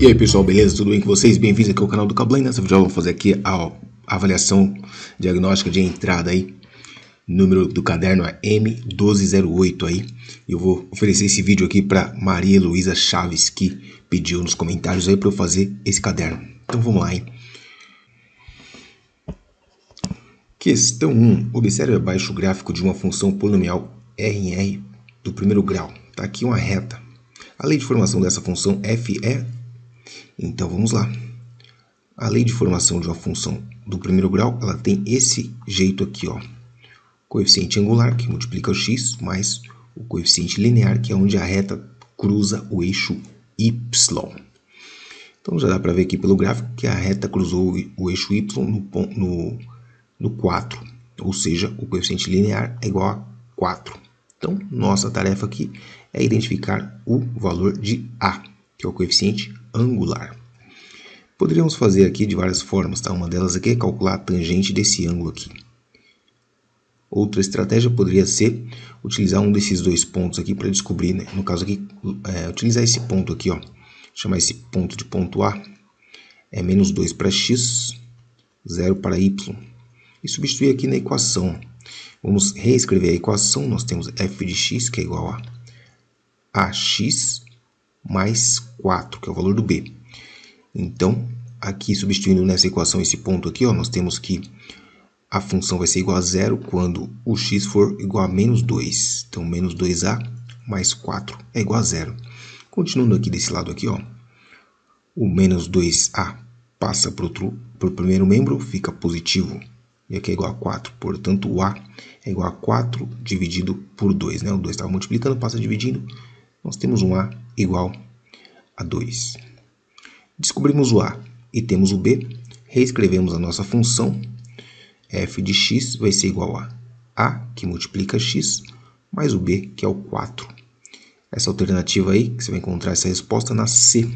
E aí pessoal, beleza? Tudo bem com vocês? Bem-vindos aqui ao canal do Cablan. Nessa vídeo eu vou fazer aqui a avaliação diagnóstica de entrada aí. Número do caderno é M1208 aí. Eu vou oferecer esse vídeo aqui para Maria Luísa Chaves, que pediu nos comentários aí para eu fazer esse caderno. Então vamos lá, hein? Questão 1. Observe abaixo o gráfico de uma função polinomial RR do primeiro grau. Tá aqui uma reta. A lei de formação dessa função f é... Então vamos lá. A lei de formação de uma função do primeiro grau, ela tem esse jeito aqui, ó. Coeficiente angular, que multiplica o x, mais o coeficiente linear, que é onde a reta cruza o eixo y. Então já dá para ver aqui pelo gráfico que a reta cruzou o eixo y no 4. Ou seja, o coeficiente linear é igual a 4. Então, nossa tarefa aqui é identificar o valor de A, que é o coeficiente angular. Poderíamos fazer aqui de várias formas, tá? Uma delas aqui é calcular a tangente desse ângulo aqui. Outra estratégia poderia ser utilizar um desses dois pontos aqui para descobrir, né? No caso aqui, utilizar esse ponto aqui, ó. Chamar esse ponto de ponto A. É menos 2 para x, 0 para y. E substituir aqui na equação. Vamos reescrever a equação. Nós temos f de x, que é igual a ax mais 4, que é o valor do b. Então, aqui substituindo nessa equação esse ponto aqui, ó, nós temos que a função vai ser igual a 0 quando o x for igual a menos 2. Então, menos 2a mais 4 é igual a 0. Continuando aqui desse lado aqui, ó, o menos 2a passa para o primeiro membro, fica positivo. E aqui é igual a 4. Portanto, o a é igual a 4 dividido por 2. Né? O 2 estava multiplicando, passa dividindo. Nós temos um a igual a 2. Descobrimos o a e temos o b. Reescrevemos a nossa função. F de x vai ser igual a, que multiplica x, mais o b, que é o 4. Essa alternativa aí, que você vai encontrar essa resposta na C.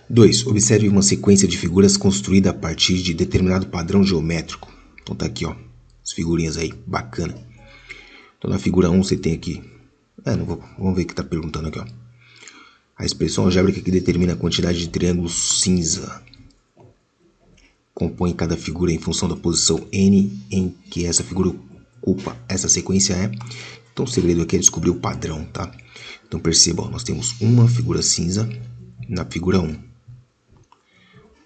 2. Observe uma sequência de figuras construída a partir de determinado padrão geométrico. Então tá aqui, ó, as figurinhas aí, bacana. Então na figura 1 você tem aqui, vamos ver o que está perguntando aqui, ó. A expressão algébrica que determina a quantidade de triângulos cinza compõe cada figura em função da posição n em que essa figura ocupa. Essa sequência é... Então o segredo aqui é descobrir o padrão, tá? Então perceba, ó, nós temos uma figura cinza na figura 1.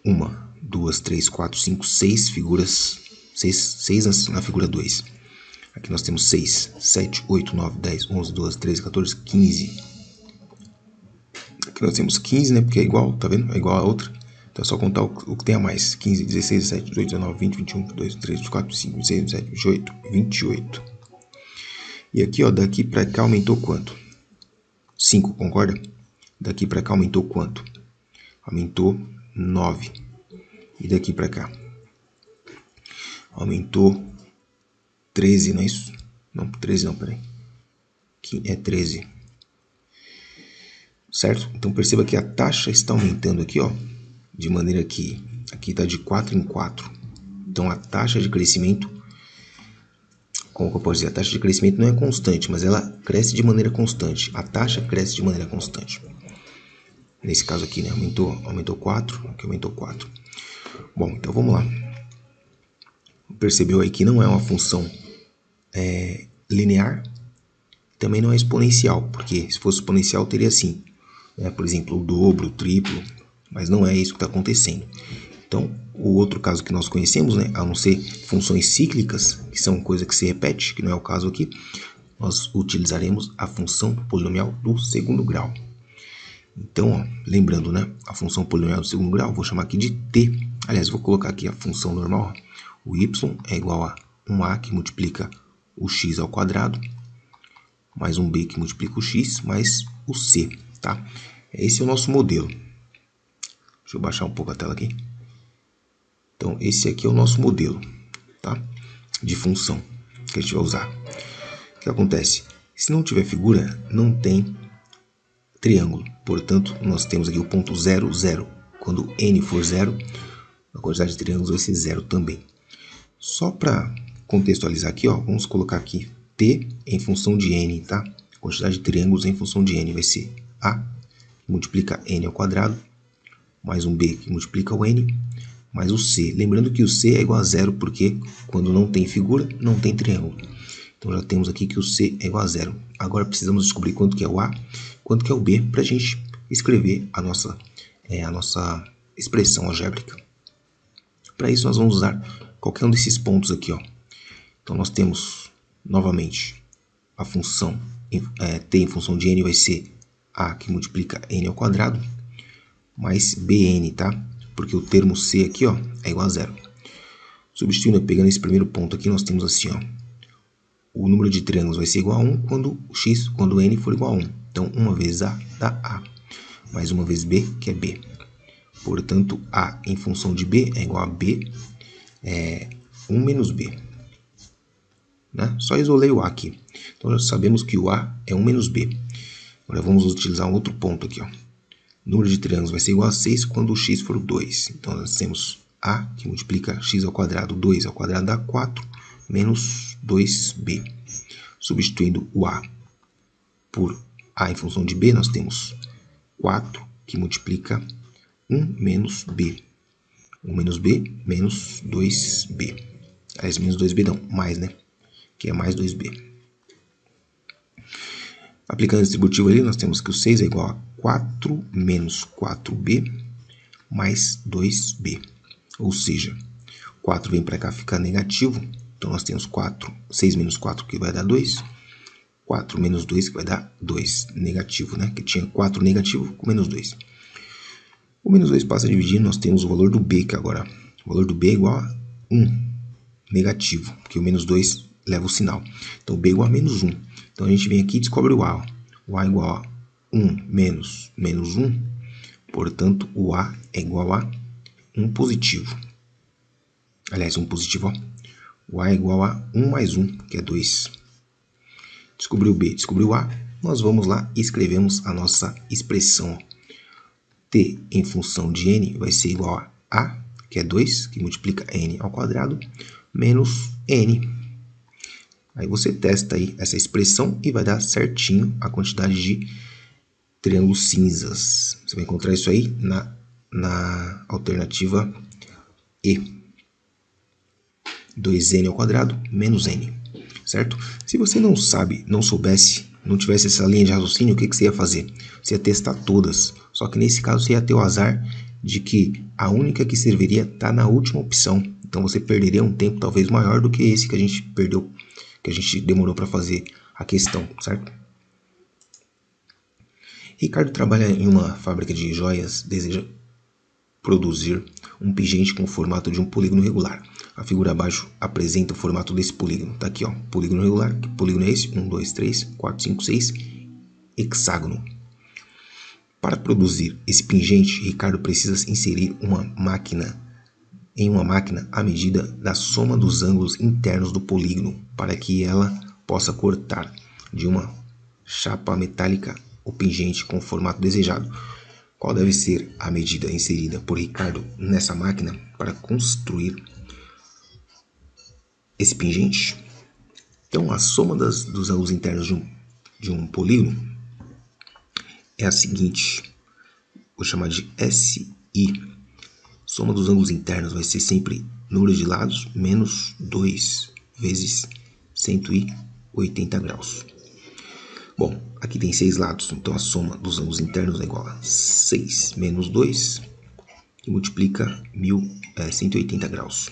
1, 2, 3, 4, 5, 6 figuras, 6 na figura 2. Aqui nós temos 6, 7, 8, 9, 10, 11, 12, 13, 14, 15. Aqui nós temos 15, né? Porque é igual, tá vendo? É igual a outra. Então é só contar o que tem a mais. 15, 16, 17, 18, 19, 20, 21, 22, 23, 24, 25, 26, 27, 28, 28. E aqui, ó, daqui pra cá aumentou quanto? 5, concorda? Daqui pra cá aumentou quanto? Aumentou 9. E daqui pra cá? Aumentou 13, não é isso? Não, 13 não, peraí. Aqui é 13. Certo? Então perceba que a taxa está aumentando aqui, ó, de maneira que aqui está de 4 em 4. Então a taxa de crescimento, como que eu posso dizer? A taxa de crescimento não é constante, mas ela cresce de maneira constante. A taxa cresce de maneira constante. Nesse caso aqui, né? Aumentou 4, aqui aumentou 4. Bom, então vamos lá. Percebeu aí que não é uma função linear, também não é exponencial, porque se fosse exponencial teria assim, né? Por exemplo, o dobro, o triplo, mas não é isso que está acontecendo. Então, o outro caso que nós conhecemos, né? A não ser funções cíclicas, que são coisa que se repete, que não é o caso aqui, nós utilizaremos a função polinomial do segundo grau. Então, ó, lembrando, né? A função polinomial do segundo grau, vou chamar aqui de t. Aliás, vou colocar aqui a função normal. O y é igual a 1a que multiplica o x ao quadrado, mais um b que multiplica o x, mais o c, tá? Esse é o nosso modelo. Deixa eu baixar um pouco a tela aqui. Então, esse aqui é o nosso modelo, tá? De função que a gente vai usar. O que acontece? Se não tiver figura, não tem triângulo. Portanto, nós temos aqui o ponto 0, 0. Quando n for 0, a quantidade de triângulos vai ser 0 também. Só para contextualizar aqui, ó, vamos colocar aqui t em função de n, tá? quantidade de triângulos em função de n vai ser A, que multiplica n ao quadrado, mais um B, que multiplica o n, mais o C. Lembrando que o C é igual a zero, porque quando não tem figura, não tem triângulo. Então já temos aqui que o C é igual a zero. Agora precisamos descobrir quanto que é o A, quanto que é o B, para a gente escrever a nossa expressão algébrica. Para isso nós vamos usar qualquer um desses pontos aqui, ó. Então nós temos novamente a função t em função de n vai ser a que multiplica n ao quadrado mais bn, tá? Porque o termo c aqui, ó, é igual a zero. Substituindo, pegando esse primeiro ponto aqui, nós temos assim, ó, o número de triângulos vai ser igual a 1 quando n for igual a 1. Então, uma vezes a dá a, mais uma vez b, que é b. Portanto, a em função de b é igual a b 1 menos b. Né? Só isolei o a aqui. Então, já sabemos que o a é 1 menos b. Agora, vamos utilizar um outro ponto aqui, ó. O número de triângulos vai ser igual a 6 quando o x for 2. Então, nós temos a, que multiplica x ao quadrado, 2 ao quadrado dá 4, menos 2b. Substituindo o a por a em função de b, nós temos 4, que multiplica 1 menos b. 1 menos b, menos 2b. Aliás, menos 2b não, mais, né? Que é mais 2b. Aplicando o distributivo ali, nós temos que o 6 é igual a 4 menos 4b mais 2b. Ou seja, 4 vem para cá ficar negativo. Então, nós temos 6 menos 4 que vai dar 2. 4 menos 2 que vai dar 2 negativo, né? Que tinha 4 negativo com menos 2. O menos 2 passa a dividir, nós temos o valor do b, que agora o valor do b é igual a 1 negativo, porque o menos 2 leva o sinal. Então, b é igual a menos 1. Então, a gente vem aqui e descobre o a. O a é igual a 1 menos 1. Portanto, o a é igual a 1 positivo. Aliás, 1 positivo, ó. O a é igual a 1 mais 1, que é 2. Descobriu o b, descobriu o a. Nós vamos lá e escrevemos a nossa expressão. T em função de n vai ser igual a, que é 2, que multiplica n ao quadrado, menos n. Aí você testa aí essa expressão e vai dar certinho a quantidade de triângulos cinzas. Você vai encontrar isso aí na alternativa E. 2n ao quadrado menos n. Certo? Se você não soubesse, não tivesse essa linha de raciocínio, o que você ia fazer? Você ia testar todas. Só que nesse caso você ia ter o azar de que a única que serviria está na última opção. Então você perderia um tempo talvez maior do que esse que a gente perdeu, que a gente demorou para fazer a questão, certo? Ricardo trabalha em uma fábrica de joias, deseja produzir um pingente com o formato de um polígono regular. A figura abaixo apresenta o formato desse polígono. Está aqui, ó, polígono regular. Que polígono é esse? 1, 2, 3, 4, 5, 6. Hexágono. Para produzir esse pingente, Ricardo precisa inserir em uma máquina a medida da soma dos ângulos internos do polígono, para que ela possa cortar de uma chapa metálica o pingente com o formato desejado. Qual deve ser a medida inserida por Ricardo nessa máquina para construir esse pingente? Então, a soma dos ângulos internos de um polígono é a seguinte. Vou chamar de SI. Soma dos ângulos internos vai ser sempre número de lados menos 2 vezes 180 graus. Bom, aqui tem 6 lados, então a soma dos ângulos internos é igual a 6 menos 2, que multiplica 180 graus.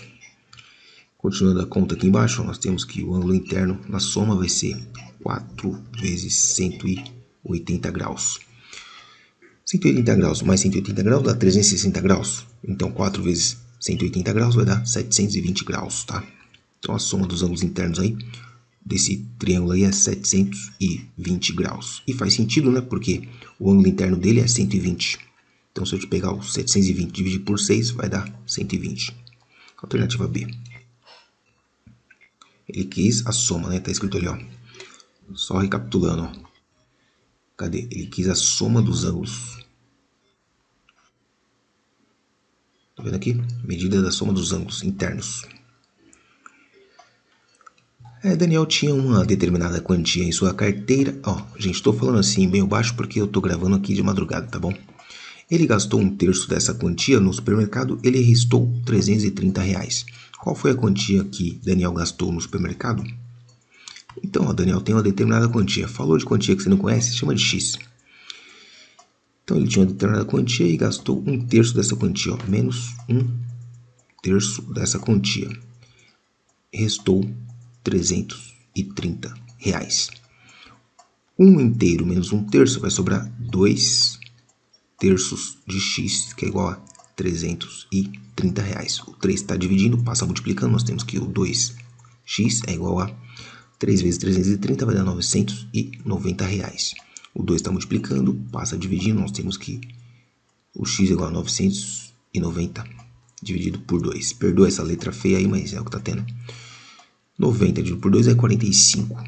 Continuando a conta aqui embaixo, nós temos que o ângulo interno na soma vai ser 4 vezes 180 graus. 180 graus mais 180 graus dá 360 graus. Então, 4 vezes 180 graus vai dar 720 graus, tá? Então, a soma dos ângulos internos aí desse triângulo aí é 720 graus. E faz sentido, né? Porque o ângulo interno dele é 120. Então, se eu te pegar o 720 e dividir por 6, vai dar 120. Alternativa B. Ele quis a soma, né? Tá escrito ali, ó. Só recapitulando, ó. Cadê? Ele quis a soma dos ângulos. Tá vendo aqui? Medida da soma dos ângulos internos. Daniel tinha uma determinada quantia em sua carteira. Gente, estou falando assim bem baixo porque eu estou gravando aqui de madrugada, tá bom? Ele gastou um terço dessa quantia no supermercado, ele restou R$ 330. Qual foi a quantia que Daniel gastou no supermercado? Então, Daniel tem uma determinada quantia. Falou de quantia que você não conhece? Chama de X. Então, ele tinha uma determinada quantia e gastou um terço dessa quantia, menos um terço dessa quantia. Restou R$ 330. Um inteiro menos um terço vai sobrar 2 terços de X, que é igual a R$ 330. O 3 está dividindo, passa multiplicando, nós temos que o 2x é igual a 3 vezes 330 vai dar R$ 990. O 2 está multiplicando, passa dividindo, nós temos que o x é igual a 990 dividido por 2. Perdoa essa letra feia aí, mas é o que está tendo. 90 dividido por 2 é 45.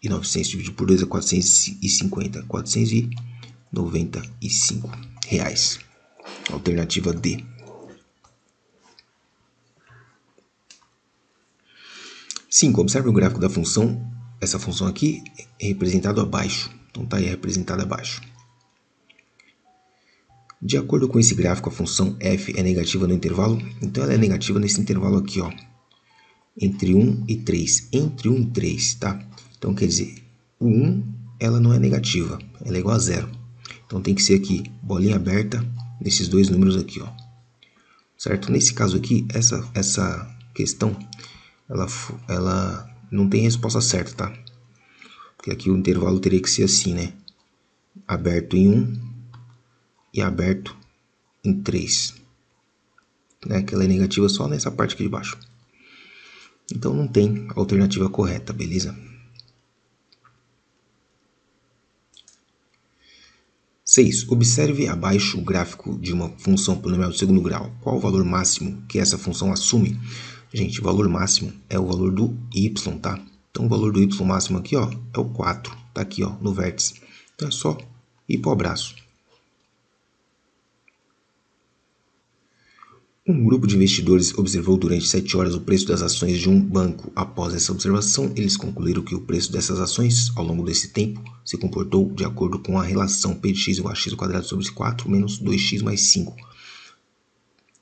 E 900 dividido por 2 é 450. R$ 495. Alternativa D. 5. Observe o gráfico da função. Essa função aqui é representada abaixo. Então está aí representada abaixo. De acordo com esse gráfico, a função f é negativa no intervalo. Então ela é negativa nesse intervalo aqui, entre 1 e 3. Entre 1 e 3, tá? Então quer dizer, o 1 ela não é negativa, ela é igual a zero. Então tem que ser aqui, bolinha aberta, nesses dois números aqui, certo? Nesse caso aqui, essa questão, ela não tem resposta certa, tá? Porque aqui o intervalo teria que ser assim, né? Aberto em 1 e aberto em 3. Né? Que ela é negativa só nessa parte aqui de baixo. Então não tem alternativa correta, beleza? 6. Observe abaixo o gráfico de uma função polinomial de segundo grau. Qual o valor máximo que essa função assume? Gente, o valor máximo é o valor do y, tá? Então o valor do y máximo aqui, é o 4. Tá aqui, no vértice. Então é só ir para o abraço. Um grupo de investidores observou durante 7 horas o preço das ações de um banco. Após essa observação, eles concluíram que o preço dessas ações, ao longo desse tempo, se comportou de acordo com a relação P de x igual a x² sobre 4 menos 2x mais 5.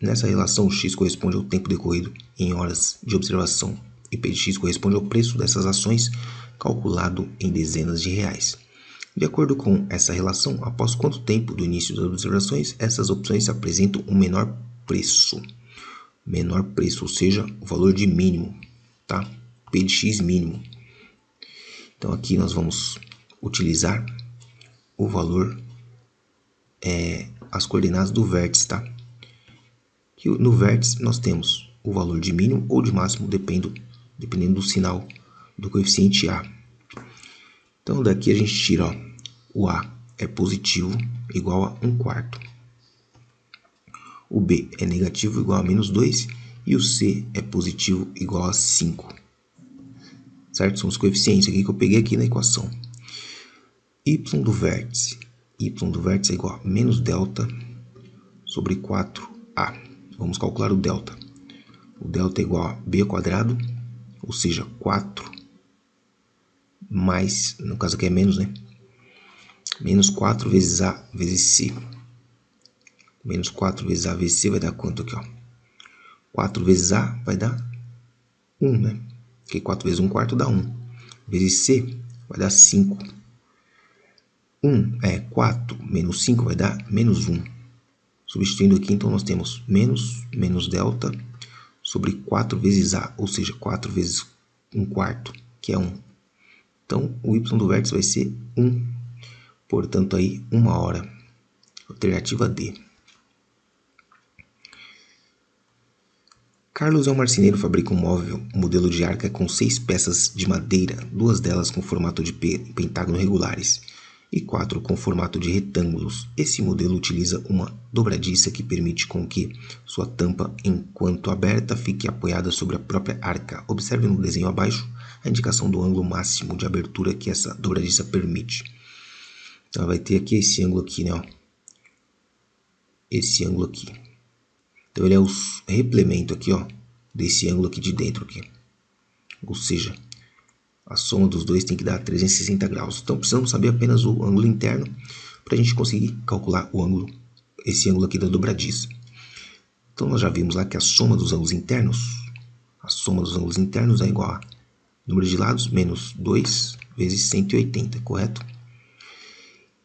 Nessa relação, o x corresponde ao tempo decorrido em horas de observação e P de x corresponde ao preço dessas ações, calculado em dezenas de reais. De acordo com essa relação, após quanto tempo do início das observações, essas opções apresentam um menor preço, ou seja, o valor de mínimo, tá? P de x mínimo. Então aqui nós vamos utilizar o valor, as coordenadas do vértice, tá? Que no vértice nós temos o valor de mínimo ou de máximo, dependendo do sinal do coeficiente A. Então daqui a gente tira, o A é positivo, igual a 1/4. O B é negativo, igual a menos 2. E o C é positivo, igual a 5. Certo? São os coeficientes aqui que eu peguei aqui na equação. Y do vértice. Y do vértice é igual a menos delta sobre 4A. Vamos calcular o delta. O delta é igual a B², ou seja, 4 mais, no caso aqui é menos, né? Menos 4 vezes A vezes C. Menos 4 vezes A vezes C vai dar quanto aqui, 4 vezes A vai dar 1, né? Porque 4 vezes 1/4 dá 1. Vezes C vai dar 5. 4 menos 5 vai dar menos 1. Substituindo aqui, então, nós temos menos delta sobre 4 vezes A, ou seja, 4 vezes 1/4, que é 1. Então, o y do vértice vai ser 1. Portanto, aí, 1 hora. Alternativa D. Carlos é um marceneiro, fabrica um móvel, um modelo de arca com 6 peças de madeira, 2 delas com formato de pentágono regulares e 4 com formato de retângulos. Esse modelo utiliza uma dobradiça que permite com que sua tampa, enquanto aberta, fique apoiada sobre a própria arca. Observe no desenho abaixo a indicação do ângulo máximo de abertura que essa dobradiça permite. Então vai ter aqui esse ângulo aqui, né? Esse ângulo aqui. Então ele é o replemento aqui, desse ângulo aqui de dentro aqui. Ou seja, A soma dos dois tem que dar 360 graus. Então precisamos saber apenas o ângulo interno para a gente conseguir calcular o ângulo, esse ângulo aqui da dobradiça. Então nós já vimos lá que a soma dos ângulos internos é igual a número de lados menos 2 vezes 180, correto?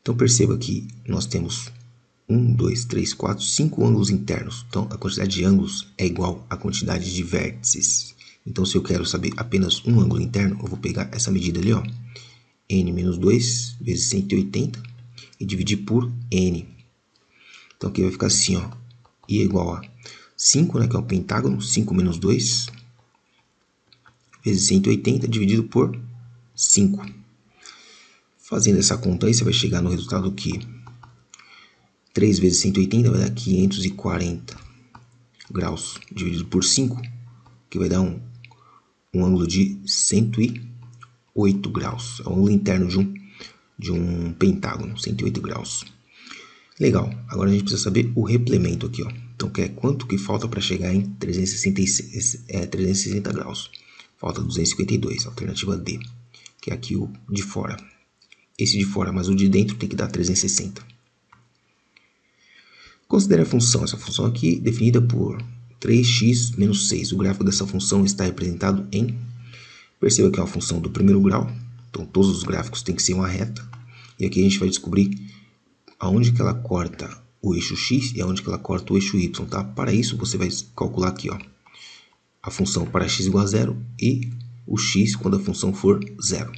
Então perceba que nós temos 1, 2, 3, 4, 5 ângulos internos. Então a quantidade de ângulos é igual à quantidade de vértices. Então se eu quero saber apenas um ângulo interno, eu vou pegar essa medida ali, ó, n menos 2 vezes 180 e dividir por n. Então aqui vai ficar assim, ó, I é igual a 5, né, que é o pentágono, 5 menos 2 vezes 180 dividido por 5. Fazendo essa conta aí, você vai chegar no resultado que 3 vezes 180 vai dar 540 graus dividido por 5, que vai dar um ângulo de 108 graus. É o ângulo interno de um pentágono, 108 graus. Legal, agora a gente precisa saber o replemento aqui, ó. Então, que é quanto que falta para chegar em 360 graus. Falta 252, alternativa D, que é aqui o de fora. Esse de fora mais o de dentro tem que dar 360. Considere a função. Essa função aqui definida por 3x menos 6. O gráfico dessa função está representado em... Perceba que é uma função do primeiro grau. Então, todos os gráficos têm que ser uma reta. E aqui a gente vai descobrir aonde que ela corta o eixo x e aonde que ela corta o eixo y, tá? Para isso, você vai calcular aqui, ó, a função para x igual a 0 e o x quando a função for 0.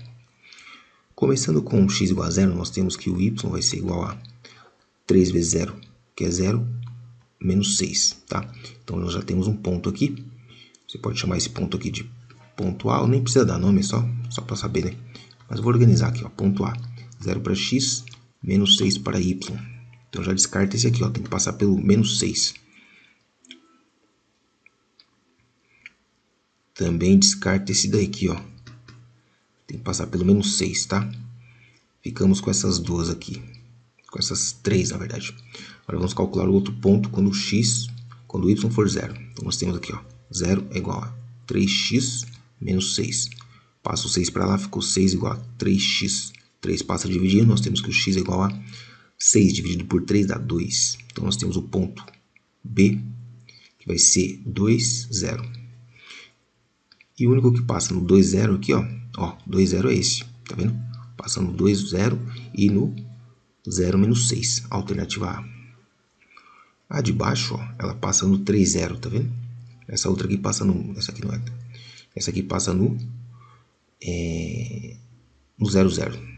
Começando com x igual a 0, nós temos que o y vai ser igual a 3 vezes 0, que é 0, menos 6, tá? Então, nós já temos um ponto aqui. Você pode chamar esse ponto aqui de ponto A, ou nem precisa dar nome, só para saber, né? Mas vou organizar aqui, ó, ponto A, 0 para x, menos 6 para y. Então, já descarta esse aqui, ó, tem que passar pelo menos 6. Também descarta esse daqui, ó. Tem que passar pelo menos 6, tá? Ficamos com essas duas aqui. Com essas três, na verdade. Agora vamos calcular o outro ponto quando o y for 0. Então nós temos aqui, ó, 0 é igual a 3x menos 6. Passa o 6 para lá, ficou 6 igual a 3x. 3 passa a dividir, nós temos que o x é igual a 6 dividido por 3 dá 2. Então nós temos o ponto B, que vai ser 2, 0. E o único que passa no 2, 0 aqui, ó, 2, 0 é esse, tá vendo? Passa no 2, 0 e no 0, menos 6, alternativa A. A de baixo, ó, ela passa no 3, 0, tá vendo? Essa outra aqui passa no... Essa aqui não é. Essa aqui passa no 0, 0.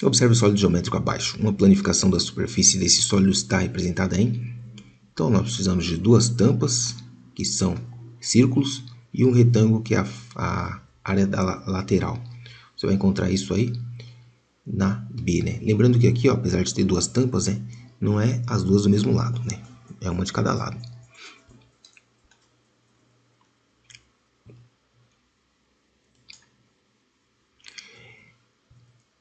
Observe o sólido geométrico abaixo. Uma planificação da superfície desse sólido está representada em... Então, nós precisamos de duas tampas, que são círculos, e um retângulo, que é a área da lateral. Você vai encontrar isso aí na B, né? Lembrando que aqui, ó, apesar de ter duas tampas, né, não é as duas do mesmo lado, né? É uma de cada lado.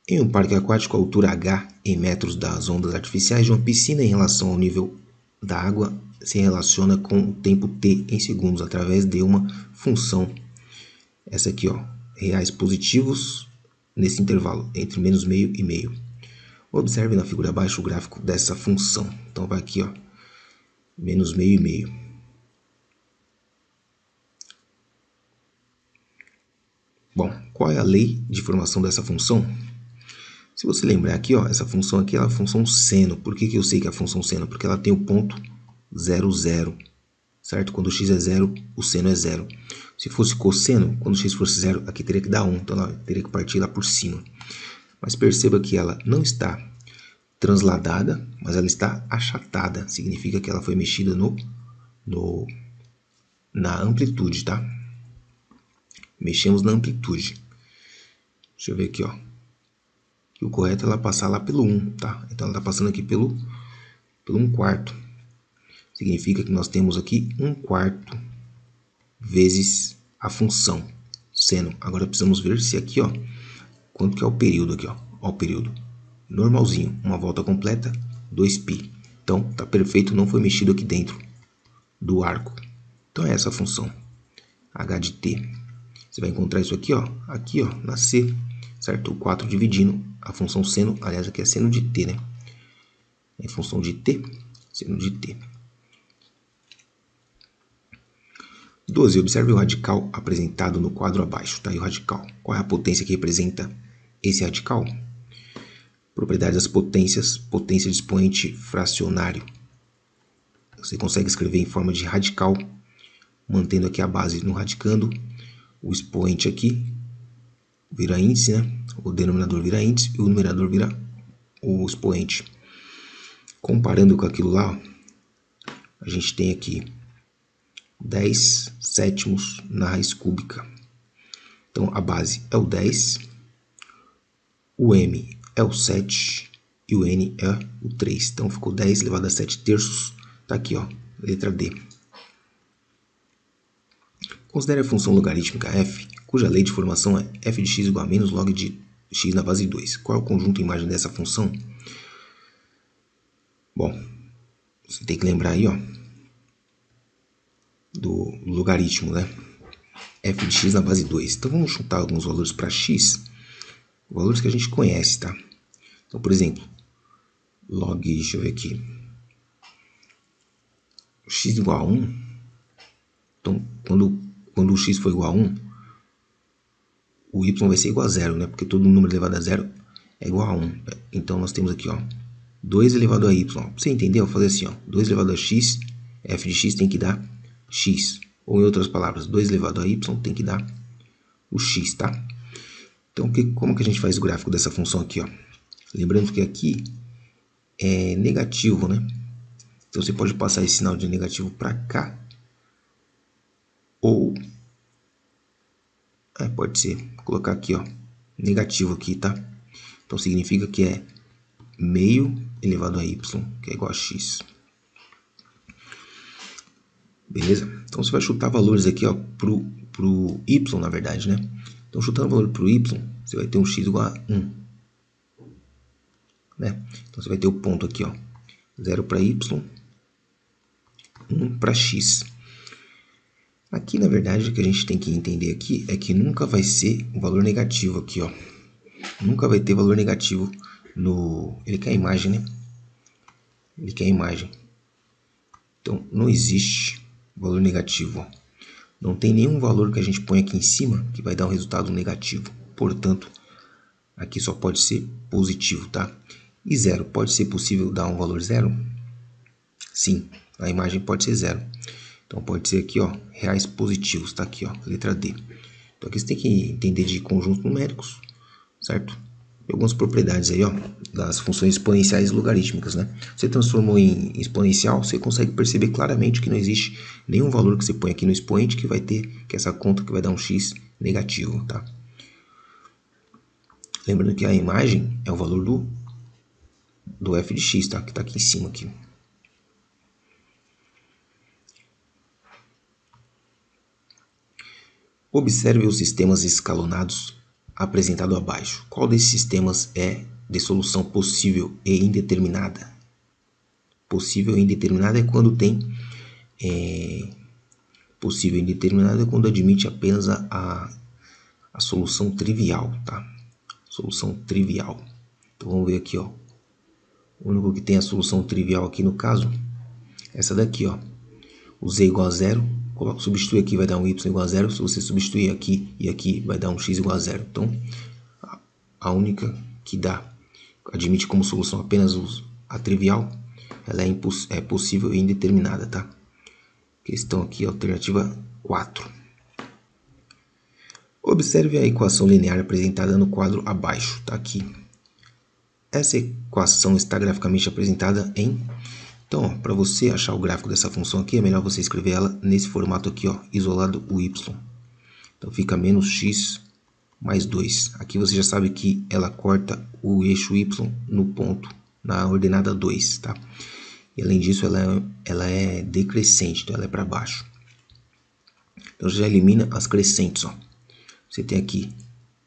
Em um parque aquático, a altura h em metros das ondas artificiais de uma piscina em relação ao nível da água se relaciona com o tempo t em segundos através de uma função, essa aqui, ó, reais positivos nesse intervalo entre menos meio e meio. Observe na figura abaixo o gráfico dessa função. Então vai aqui, ó, menos meio e meio. Bom, qual é a lei de formação dessa função? Se você lembrar aqui, ó, essa função aqui é a função seno. Por que eu sei que é a função seno? Porque ela tem o ponto 0, 0, certo? Quando x é 0, o seno é 0. Se fosse cosseno, quando x fosse 0, aqui teria que dar 1, então ela teria que partir lá por cima. Mas perceba que ela não está transladada, mas ela está achatada. Significa que ela foi mexida na amplitude, tá? Mexemos na amplitude. Deixa eu ver aqui, ó. Que o correto é ela passar lá pelo 1, tá? Então ela está passando aqui pelo 1/4. Significa que nós temos aqui 1/4 vezes a função seno. Agora precisamos ver se aqui, ó, quanto que é o período aqui, ó. Ó, o período normalzinho, uma volta completa, 2π. Então tá perfeito, não foi mexido aqui dentro do arco. Então é essa a função h de t. Você vai encontrar isso aqui, ó, na C, certo? O 4 dividindo a função seno, aliás, aqui é seno de t, né? É função de t, seno de t. 12. Observe o radical apresentado no quadro abaixo. Tá aí o radical. Qual é a potência que representa esse radical? Propriedades das potências. Potência de expoente fracionário. Você consegue escrever em forma de radical, mantendo aqui a base no radicando. O expoente aqui vira índice, né? O denominador vira índice e o numerador vira o expoente. Comparando com aquilo lá, ó, a gente tem aqui 10 sétimos na raiz cúbica. Então, a base é o 10, o m é o 7 e o n é o 3. Então, ficou 10 elevado a 7 terços. Está aqui, ó, letra D. Considere a função logarítmica f, cuja lei de formação é f de x igual a menos log de x na base 2. Qual é o conjunto imagem dessa função? Bom, você tem que lembrar aí, ó, do logaritmo, né? F de x na base 2. Então, vamos chutar alguns valores para x, valores que a gente conhece, tá? Então, por exemplo, log, deixa eu ver aqui, x igual a 1. Então, quando o x for igual a 1, o y vai ser igual a 0, né? Porque todo número elevado a 0 é igual a 1. Então, nós temos aqui, ó, 2 elevado a y. Pra você entender, eu vou fazer assim, ó, 2 elevado a x, f de x tem que dar x. Ou, em outras palavras, 2 elevado a y tem que dar o x, tá? Então, como que a gente faz o gráfico dessa função aqui, ó? Lembrando que aqui é negativo, né? Então, você pode passar esse sinal de negativo para cá. Ou, pode ser, vou colocar aqui, ó, negativo aqui, tá? Então, significa que é meio elevado a y, que é igual a x. Beleza? Então, você vai chutar valores aqui, ó, pro y, na verdade, né? Então, chutando o valor pro y, você vai ter um x igual a 1. Né? Então, você vai ter o ponto aqui, ó, 0 para y, 1 para x. Aqui, na verdade, o que a gente tem que entender aqui é que nunca vai ser um valor negativo aqui, ó. Nunca vai ter valor negativo no... Ele quer a imagem, né? Ele quer a imagem. Então, não existe valor negativo, ó. Não tem nenhum valor que a gente põe aqui em cima que vai dar um resultado negativo. Portanto, aqui só pode ser positivo, tá? E 0, pode ser possível dar um valor 0? Sim, a imagem pode ser 0. Então, pode ser aqui, ó, reais positivos, tá aqui, ó, letra D. Então, aqui você tem que entender de conjuntos numéricos, certo? E algumas propriedades aí, ó, das funções exponenciais e logarítmicas, né? Você transformou em exponencial, você consegue perceber claramente que não existe nenhum valor que você põe aqui no expoente que vai ter, que essa conta que vai dar um x negativo, tá? Lembrando que a imagem é o valor do f de x, tá? Que tá aqui em cima, aqui. Observe os sistemas escalonados apresentado abaixo. Qual desses sistemas é de solução possível e indeterminada? Possível e indeterminada é quando tem... possível e indeterminada é quando admite apenas a solução trivial, tá? Solução trivial. Então, vamos ver aqui, ó. O único que tem a solução trivial aqui no caso, essa daqui, ó. O z igual a 0, substitui aqui, vai dar um y igual a 0. Se você substituir aqui e aqui, vai dar um x igual a 0. Então, a única que admite como solução apenas a trivial, ela é possível e indeterminada, tá? Questão aqui, alternativa 4. Observe a equação linear apresentada no quadro abaixo, tá aqui. Essa equação está graficamente apresentada em... Então, para você achar o gráfico dessa função aqui, é melhor você escrever ela nesse formato aqui, ó, isolado o y. Então, fica menos x mais 2. Aqui você já sabe que ela corta o eixo y no ponto, na ordenada 2, tá? E além disso, ela é decrescente, então ela é para baixo. Então, já elimina as crescentes, ó. Você tem aqui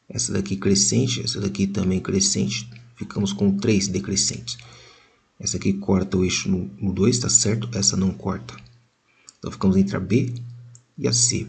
essa daqui crescente, essa daqui também crescente. Ficamos com 3 decrescentes. Essa aqui corta o eixo no 2, tá certo? Essa não corta. Então, ficamos entre a B e a C.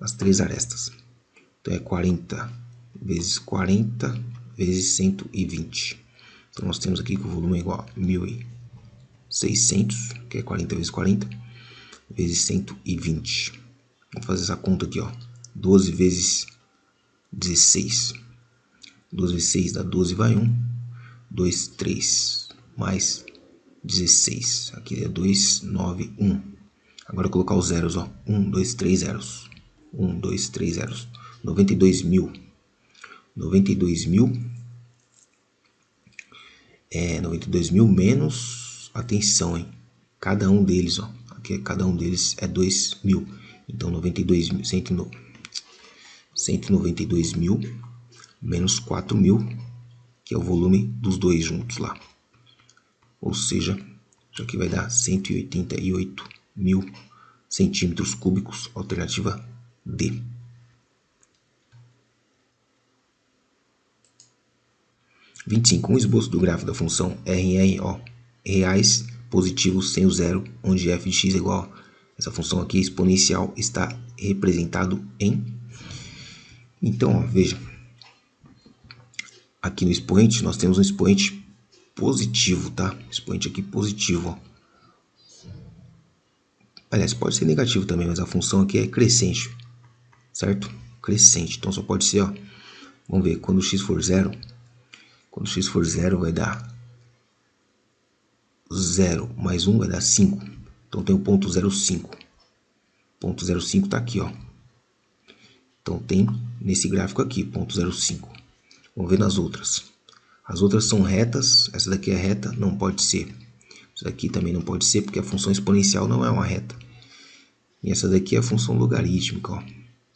as 3 arestas. Então é 40 vezes 40 vezes 120. Então nós temos aqui que o volume é igual a 1.600, que é 40 vezes 40, vezes 120. Vamos fazer essa conta aqui, ó. 12 vezes 16. 12 vezes 6 dá 12, vai 1. 2, 3, mais 16. Aqui é 2, 9, 1. Agora colocar os zeros, ó. 1, 2, 3 zeros. 1, 2, 3 zeros. 92.000. 92.000 92.000 menos, atenção, hein? Cada um deles, ó. Aqui cada um deles é 2.000. Então 192.000 menos 4.000, que é o volume dos dois juntos lá. Ou seja, isso aqui vai dar 188.000 centímetros cúbicos, alternativa D. Um esboço do gráfico da função RR, reais positivos sem o zero, onde f de x é igual a essa função aqui exponencial está representado em. Então, ó, veja, aqui no expoente nós temos um expoente positivo, tá? Expoente aqui positivo, ó. Aliás, pode ser negativo também, mas a função aqui é crescente, certo? Crescente, então só pode ser, ó. Vamos ver, quando x for zero, vai dar 0 mais 1 vai dar 5. Então tem o ponto 0,5. Ponto 0,5 está aqui, ó. Então tem nesse gráfico aqui, ponto 0,5. Vamos ver nas outras. As outras são retas. Essa daqui é reta, não pode ser. Essa daqui também não pode ser, porque a função exponencial não é uma reta. E essa daqui é a função logarítmica, ó.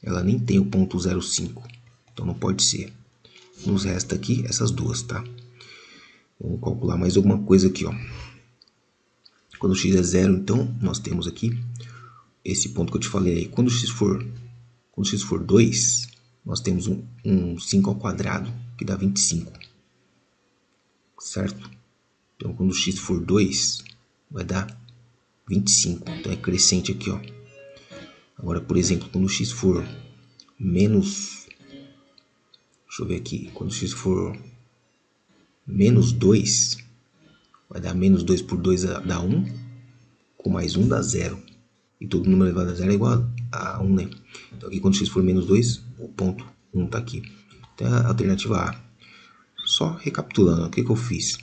Ela nem tem o ponto 0,5. Então não pode ser. Nos resta aqui essas duas, tá? Vamos calcular mais alguma coisa aqui, ó. Quando x é zero, então, nós temos aqui esse ponto que eu te falei aí. Quando x for 2, nós temos um 5 ao quadrado, que dá 25. Certo? Então, quando x for 2, vai dar 25. Então, é crescente aqui, ó. Agora, por exemplo, quando x for menos... Deixa eu ver aqui. Quando x for menos 2, vai dar menos 2 por 2 dá 1. Com mais 1 dá 0. E todo número elevado a 0 é igual a 1, né? Então aqui quando x for menos 2, o ponto 1 está aqui. Então a alternativa A. Só recapitulando, o que eu fiz?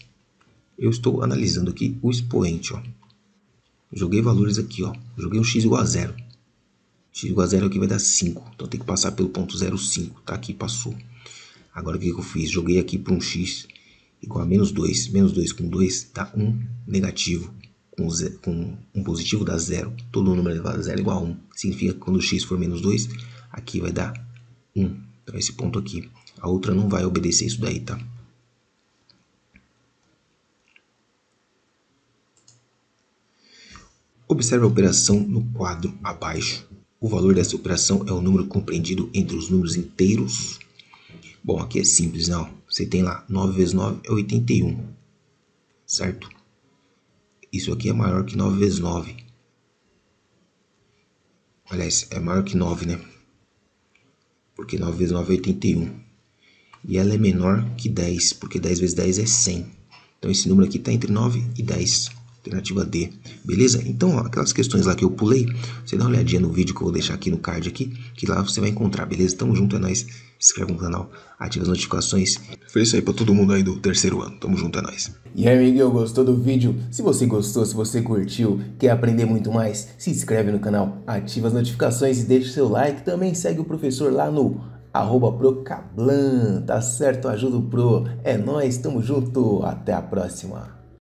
Eu estou analisando aqui o expoente, ó. Joguei valores aqui, ó. Joguei um x igual a 0. X igual a 0 aqui vai dar 5. Então tem que passar pelo ponto 0,5. Tá aqui, passou. Agora o que eu fiz? Joguei aqui para um x igual a menos 2. Menos 2 com 2 dá 1 negativo. Com um positivo dá 0. Todo número elevado a 0 é igual a 1. Significa que quando x for menos 2, aqui vai dar 1. Então esse ponto aqui. A outra não vai obedecer isso daí, tá? Observe a operação no quadro abaixo. O valor dessa operação é o número compreendido entre os números inteiros. Bom, aqui é simples, não. Você tem lá 9 vezes 9 é 81, certo? Isso aqui é maior que 9 vezes 9. Aliás, é maior que 9, né? Porque 9 vezes 9 é 81. E ela é menor que 10, porque 10 vezes 10 é 100. Então esse número aqui está entre 9 e 10. Alternativa D. Beleza? Então, ó, aquelas questões lá que eu pulei, você dá uma olhadinha no vídeo que eu vou deixar aqui no card aqui, que lá você vai encontrar, beleza? Tamo junto, é nóis. Se inscreve no canal, ativa as notificações. Feliz aí pra todo mundo aí do terceiro ano. Tamo junto, é nóis. E aí, amiguinho, gostou do vídeo? Se você gostou, se você curtiu, quer aprender muito mais, se inscreve no canal, ativa as notificações e deixa o seu like. Também segue o professor lá no @procablan, tá certo? Ajuda o Pro. É nóis, tamo junto. Até a próxima.